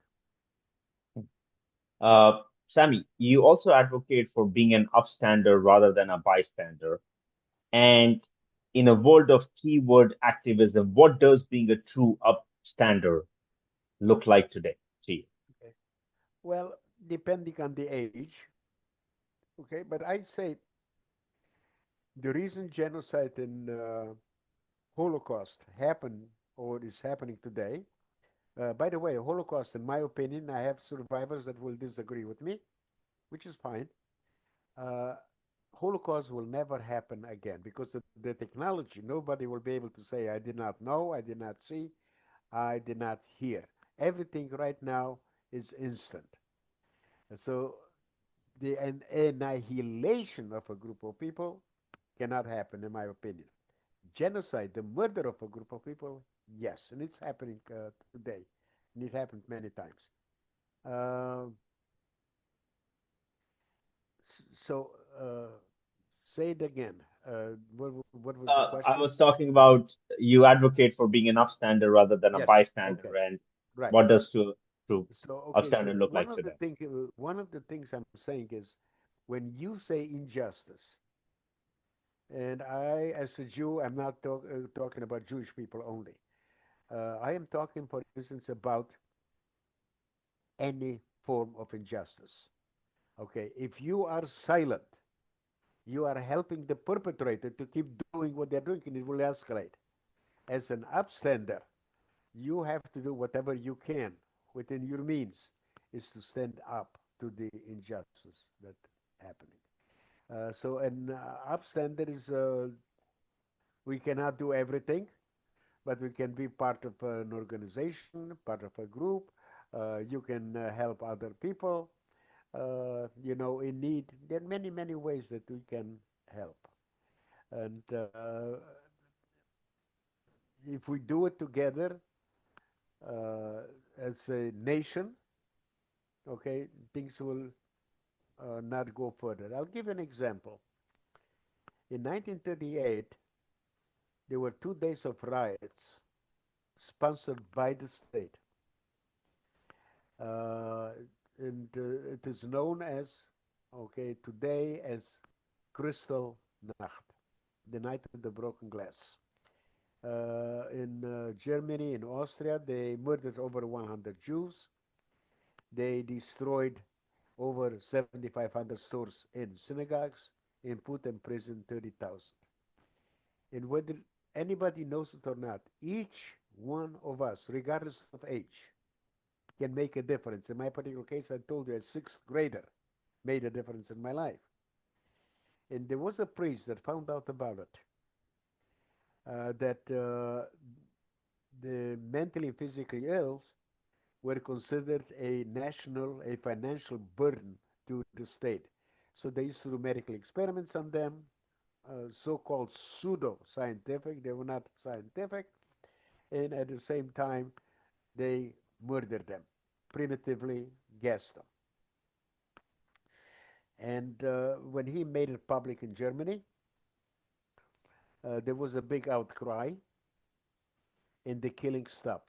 Sammy, you also advocate for being an upstander rather than a bystander. And in a world of keyword activism, what does being a true upstander look like today to you? Okay. Well, depending on the age, Okay, but I say the reason genocide and Holocaust happened or is happening today. By the way, Holocaust, in my opinion, I have survivors that will disagree with me, which is fine. Uh, Holocaust will never happen again because the technology, nobody will be able to say, I did not know, I did not see, I did not hear. Everything right now is instant. So the annihilation of a group of people cannot happen, in my opinion. Genocide, the murder of a group of people, yes, and it's happening today, and it happened many times. Uh, so, say it again. What was the I question? was talking about you advocate for being an upstander rather than a Yes. bystander, Okay. and Right. what does to So, okay. So upstander look like today? one of the things I'm saying is, when you say injustice, and I, as a Jew, I'm not talking about Jewish people only. I am talking, for instance, about any form of injustice. Okay, if you are silent, you are helping the perpetrator to keep doing what they're doing, and it will escalate. As an upstander, you have to do whatever you can within your means is to stand up to the injustice that happening. So an upstander is we cannot do everything, but we can be part of an organization, part of a group. You can help other people, in need. There are many, many ways that we can help. And if we do it together uh, as a nation, okay, things will not go further. I'll give an example. In 1938, there were 2 days of riots sponsored by the state. Uh, and it is known as, okay, today as Crystal Nacht, the night of the broken glass. In Germany, in Austria, they murdered over 100 Jews. They destroyed over 7,500 stores in synagogues and put in prison 30,000. And whether anybody knows it or not, each one of us, regardless of age, can make a difference. In my particular case, I told you a sixth grader made a difference in my life. And there was a priest that found out about it, that the mentally and physically ill were considered a financial burden to the state. So they used to do medical experiments on them, so-called pseudo-scientific. They were not scientific, and at the same time, they murdered them, primitively gassed them. And when he made it public in Germany, there was a big outcry, and the killing stopped.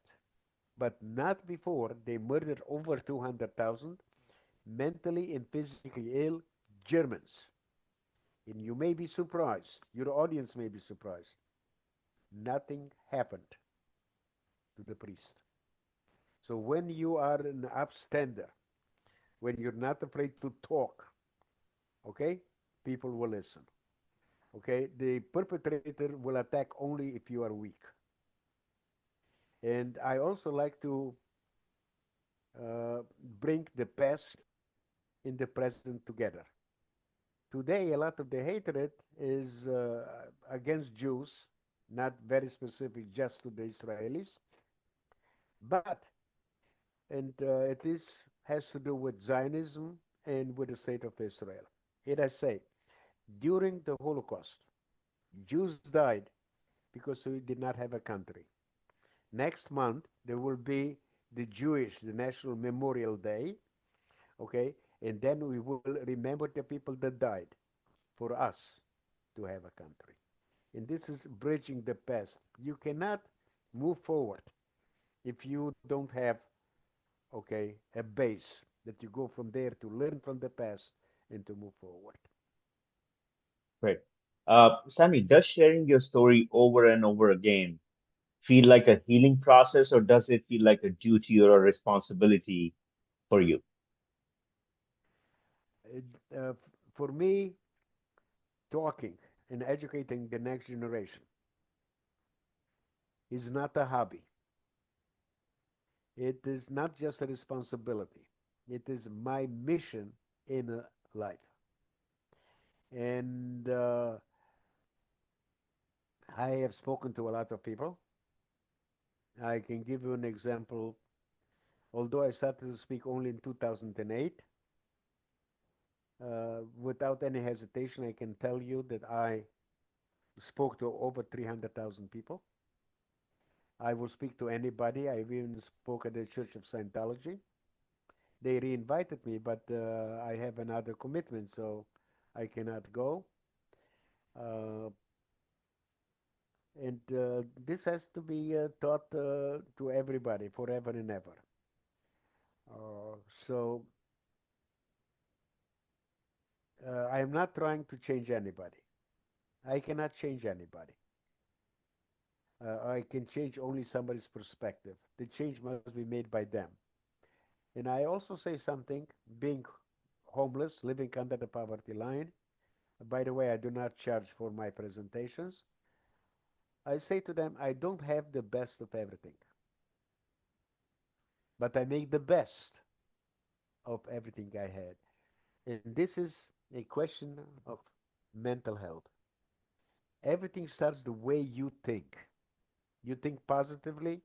But not before they murdered over 200,000 mentally and physically ill Germans. And you may be surprised, your audience may be surprised. Nothing happened to the priest. So when you are an upstander, when you're not afraid to talk, okay, people will listen. Okay, the perpetrator will attack only if you are weak. And I also like to uh, bring the past and the present together. Today, a lot of the hatred is against Jews, not very specific just to the Israelis, but and it is has to do with Zionism and with the state of Israel. Here I say, during the Holocaust, Jews died because we did not have a country. Next month there will be the National Memorial Day, okay, and then we will remember the people that died for us to have a country. And this is bridging the past. You cannot move forward if you don't have, okay, a base that you go from there to learn from the past and to move forward. Great. Sammy, does sharing your story over and over again feel like a healing process, or does it feel like a duty or a responsibility for you? It, uh, For me, talking and educating the next generation is not a hobby. It is not just a responsibility. It is my mission in life. And I have spoken to a lot of people. I can give you an example. Although I started to speak only in 2008, without any hesitation, I can tell you that I spoke to over 300,000 people. I will speak to anybody. I even spoke at the Church of Scientology. They reinvited me, but I have another commitment, so I cannot go. Uh, and this has to be taught to everybody forever and ever. So I am not trying to change anybody. I cannot change anybody. I can change only somebody's perspective. The change must be made by them. And I also say something, being homeless, living under the poverty line. By the way, I do not charge for my presentations. I say to them, I don't have the best of everything, but I make the best of everything I had. And this is a question of mental health. Everything starts the way you think. You think positively,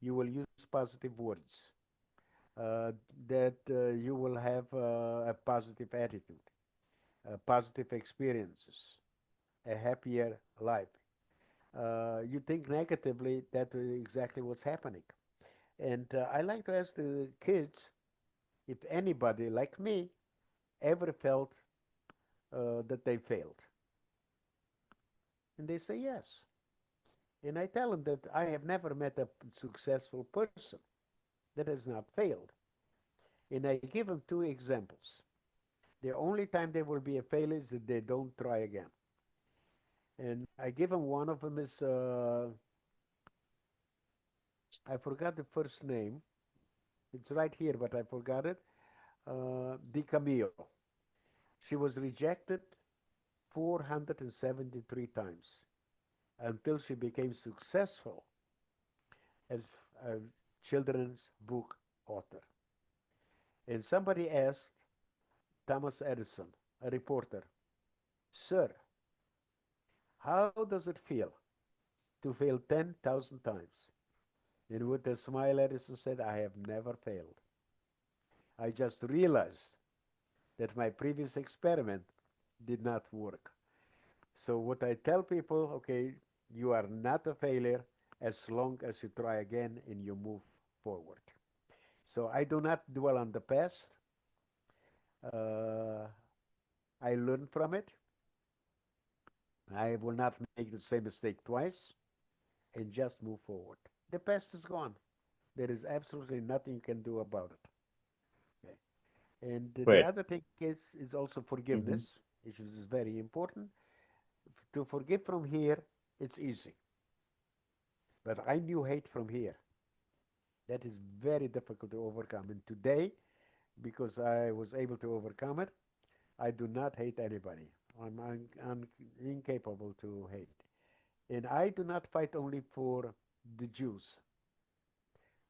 you will use positive words. uh, that you will have a positive attitude, positive experiences, a happier life. You think negatively, that's exactly what's happening. And I like to ask the kids if anybody like me ever felt that they failed. And they say yes. And I tell them that I have never met a successful person that has not failed. And I give them two examples. The only time they will be a failure is that they don't try again. And I give them one of them is I forgot the first name. It's right here, but I forgot it. Di Camillo. She was rejected 473 times until she became successful as a children's book author. And somebody asked Thomas Edison, a reporter, Sir, how does it feel to fail 10,000 times? And with a smile, Edison said, I have never failed. I just realized that my previous experiment did not work. So, what I tell people, okay, you are not a failure as long as you try again and you move forward. So, I do not dwell on the past. Uh, I learn from it. I will not make the same mistake twice and just move forward. The past is gone. There is absolutely nothing you can do about it. Okay. And the Great. other thing is also Hmm. forgiveness, which is very important. To forgive from here, it's easy. But I knew hate from here. That is very difficult to overcome. And today, because I was able to overcome it, I do not hate anybody. I'm incapable to hate. And I do not fight only for the Jews.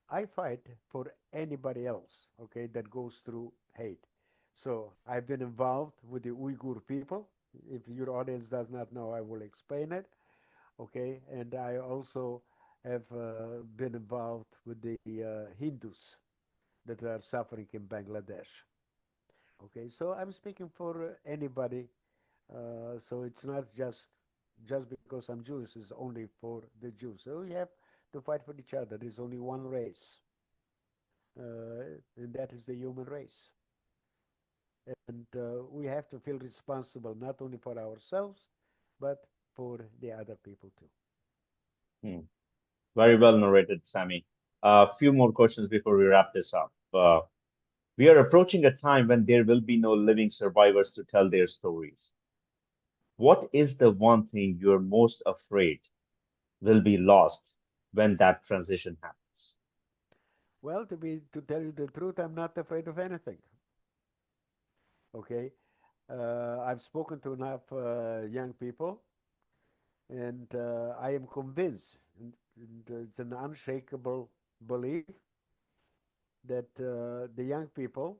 I fight for anybody else, okay, that goes through hate. So I've been involved with the Uyghur people. If your audience does not know, I will explain it, okay. And I also have been involved with the Hindus that are suffering in Bangladesh. Okay, so I'm speaking for anybody. So it's not just because I'm Jewish. It's only for the Jews. So we have to fight for each other. There's only one race, and that is the human race. And we have to feel responsible not only for ourselves, but for the other people too. Hmm. Very well narrated, Sammy. A few more questions before we wrap this up. We are approaching a time when there will be no living survivors to tell their stories. What is the one thing you're most afraid will be lost when that transition happens? Well, to tell you the truth, I'm not afraid of anything. Okay, I've spoken to enough young people, and I am convinced, and it's an unshakable belief that the young people,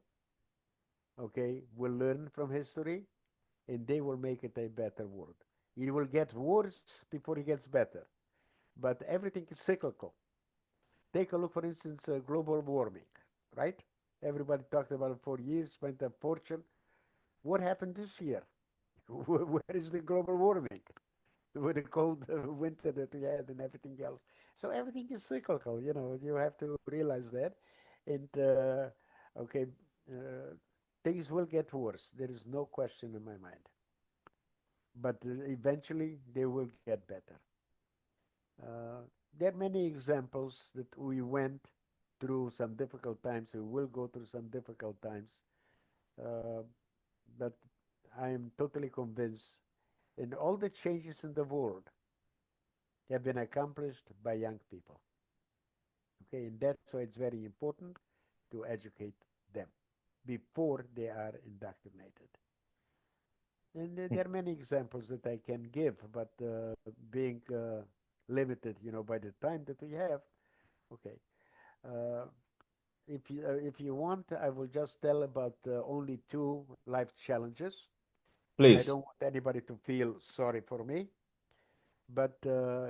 okay, will learn from history and they will make it a better world. It will get worse before it gets better, but everything is cyclical. Take a look, for instance, global warming, right? Everybody talked about it for years, spent a fortune. What happened this year? Where is the global warming? With the cold winter that we had and everything else. So everything is cyclical. You have to realize that. And okay, uh, things will get worse. There is no question in my mind. But eventually they will get better. Uh, there are many examples that we went through some difficult times. We will go through some difficult times. Uh, but I am totally convinced in all the changes in the world have been accomplished by young people. Okay, and that's why it's very important to educate them before they are indoctrinated. And there are many examples that I can give, but being limited, by the time that we have, okay. Uh, if you want, I will just tell about only two life challenges. I Please, don't want anybody to feel sorry for me, but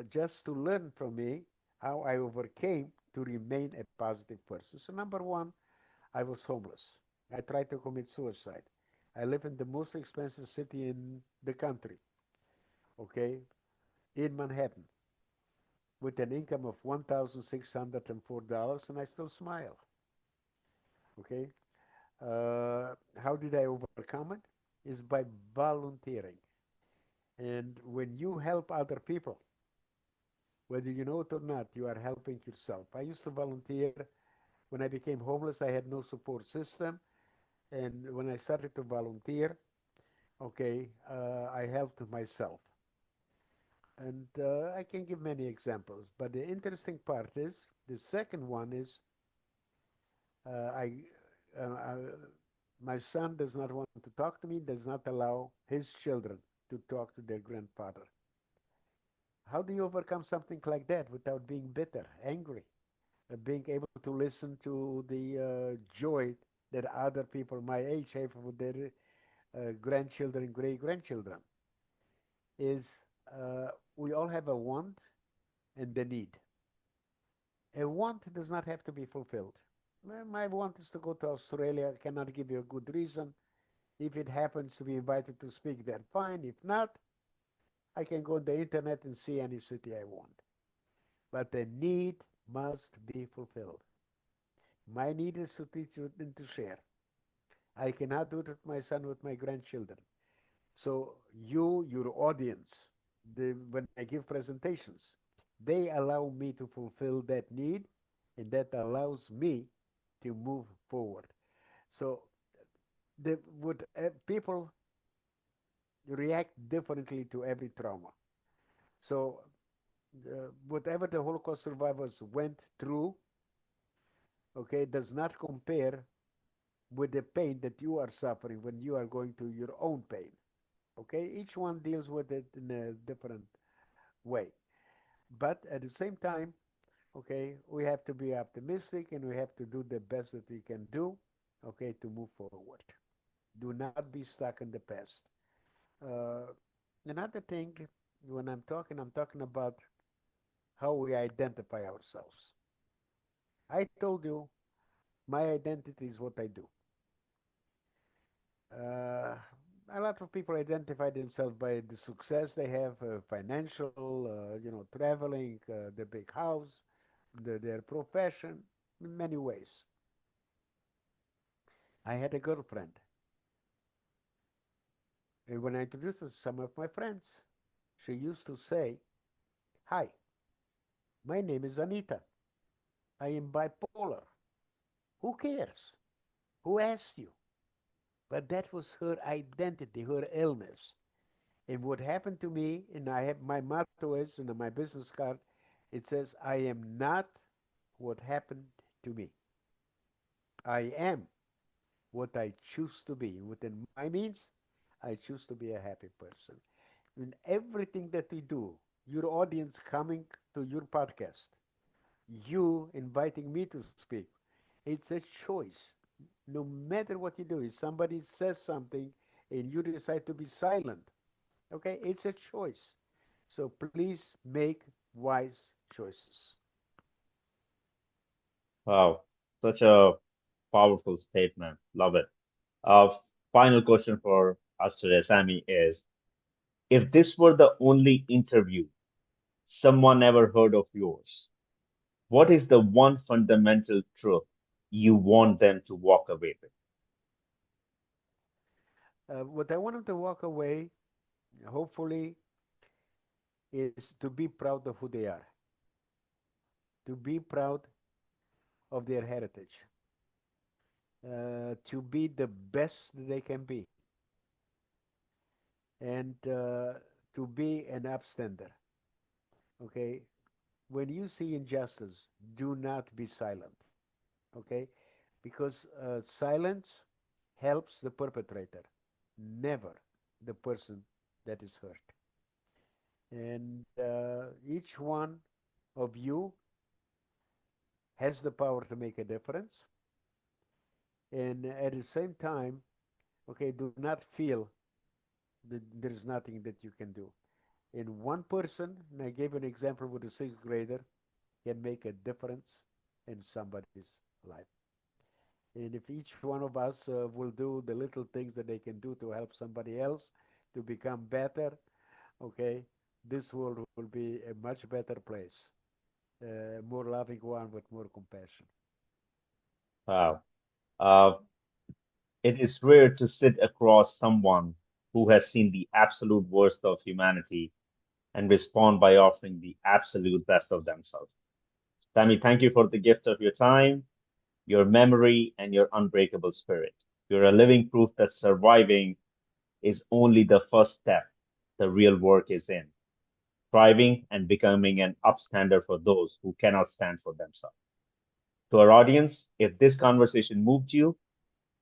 just to learn from me how I overcame to remain a positive person. So number one, I was homeless. I tried to commit suicide. I live in the most expensive city in the country, okay, in Manhattan, with an income of $1,604, and I still smile, okay. How did I overcome it? Is by volunteering. And when you help other people, whether you know it or not, you are helping yourself. I used to volunteer when I became homeless. I had no support system, and when I started to volunteer, okay, I helped myself. And I can give many examples, but the interesting part is the second one is I, uh, I my son does not want to talk to me, does not allow his children to talk to their grandfather. How do you overcome something like that without being bitter, angry, being able to listen to the joy that other people my age have with their grandchildren, great grandchildren? Is we all have a want and the need. A want does not have to be fulfilled. Well, my want is to go to Australia. I cannot give you a good reason. If it happens to be invited to speak there, fine. If not, I can go on the internet and see any city I want. But the need must be fulfilled. My need is to teach and to share. I cannot do it with my son, with my grandchildren. So you, your audience, when I give presentations, they allow me to fulfill that need, and that allows me to move forward. So people react differently to every trauma. So whatever the Holocaust survivors went through, okay, does not compare with the pain that you are suffering when you are going through your own pain. Okay, each one deals with it in a different way. But at the same time, okay, we have to be optimistic and we have to do the best that we can do, okay, to move forward. Do not be stuck in the past. Uh, Another thing, when I'm talking about how we identify ourselves. I told you my identity is what I do. Uh, a lot of people identify themselves by the success they have, financial, traveling, the big house, their profession, in many ways. I had a girlfriend, and when I introduced her to some of my friends, she used to say, "Hi, my name is Anita. I am bipolar. Who cares? Who asked you?" But that was her identity, her illness. And what happened to me, and I have my motto is, and my business card, it says, "I am not what happened to me. I am what I choose to be." Within my means, I choose to be a happy person. In everything that we do, your audience coming to your podcast, you inviting me to speak, it's a choice. No matter what you do, if somebody says something and you decide to be silent, okay, it's a choice. So please make wise choices. Wow, such a powerful statement. Love it. Final question for us today, Sammy, is if this were the only interview someone ever heard of yours, what is the one fundamental truth you want them to walk away with? What I want them to walk away, hopefully, is to be proud of who they are, to be proud of their heritage, to be the best they can be, and to be an upstander. Okay, when you see injustice, do not be silent. Okay, because silence helps the perpetrator, never the person that is hurt. And each one of you has the power to make a difference. And at the same time, okay, do not feel that there is nothing that you can do. And one person, and I gave an example with a sixth grader, can make a difference in somebody's life. And if each one of us will do the little things that they can do to help somebody else to become better, okay, this world will be a much better place, a more loving one with more compassion. Wow. Uh, it is rare to sit across someone who has seen the absolute worst of humanity and respond by offering the absolute best of themselves. Sammy, thank you for the gift of your time, your memory, and your unbreakable spirit. You're a living proof that surviving is only the first step. The real work is in thriving and becoming an upstander for those who cannot stand for themselves. To our audience, if this conversation moved you,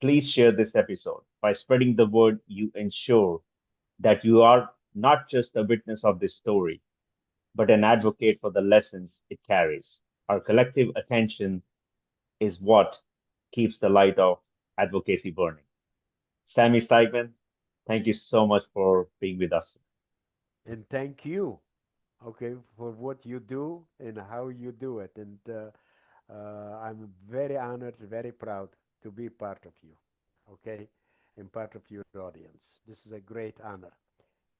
please share this episode. By spreading the word, you ensure that you are not just a witness of this story, but an advocate for the lessons it carries. Our collective attention is what keeps the light of advocacy burning. Sami Steigmann, thank you so much for being with us. And thank you, okay, for what you do and how you do it. And I'm very honored, very proud to be part of you, okay, and part of your audience. This is a great honor.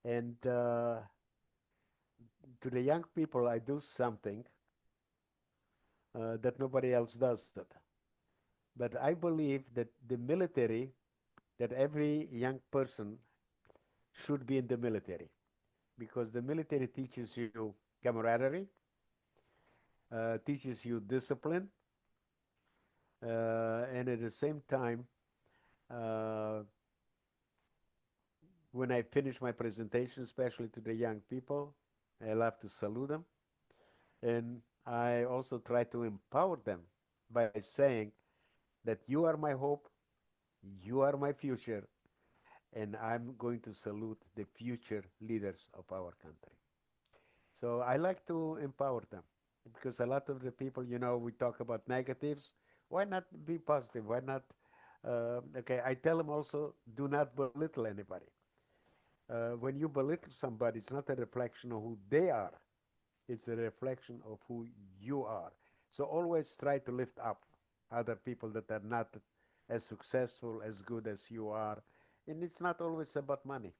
And to the young people, I do something that nobody else does it. But I believe that the military, that every young person should be in the military because the military teaches you camaraderie, teaches you discipline, and at the same time, uh, when I finish my presentation, especially to the young people, I love to salute them. And I also try to empower them by saying that you are my hope, you are my future, and I'm going to salute the future leaders of our country. So I like to empower them because a lot of the people, we talk about negatives. Why not be positive? Why not? Okay, I tell them also do not belittle anybody. When you belittle somebody, it's not a reflection of who they are, it's a reflection of who you are. So always try to lift up other people that are not as successful, as good as you are. And it's not always about money.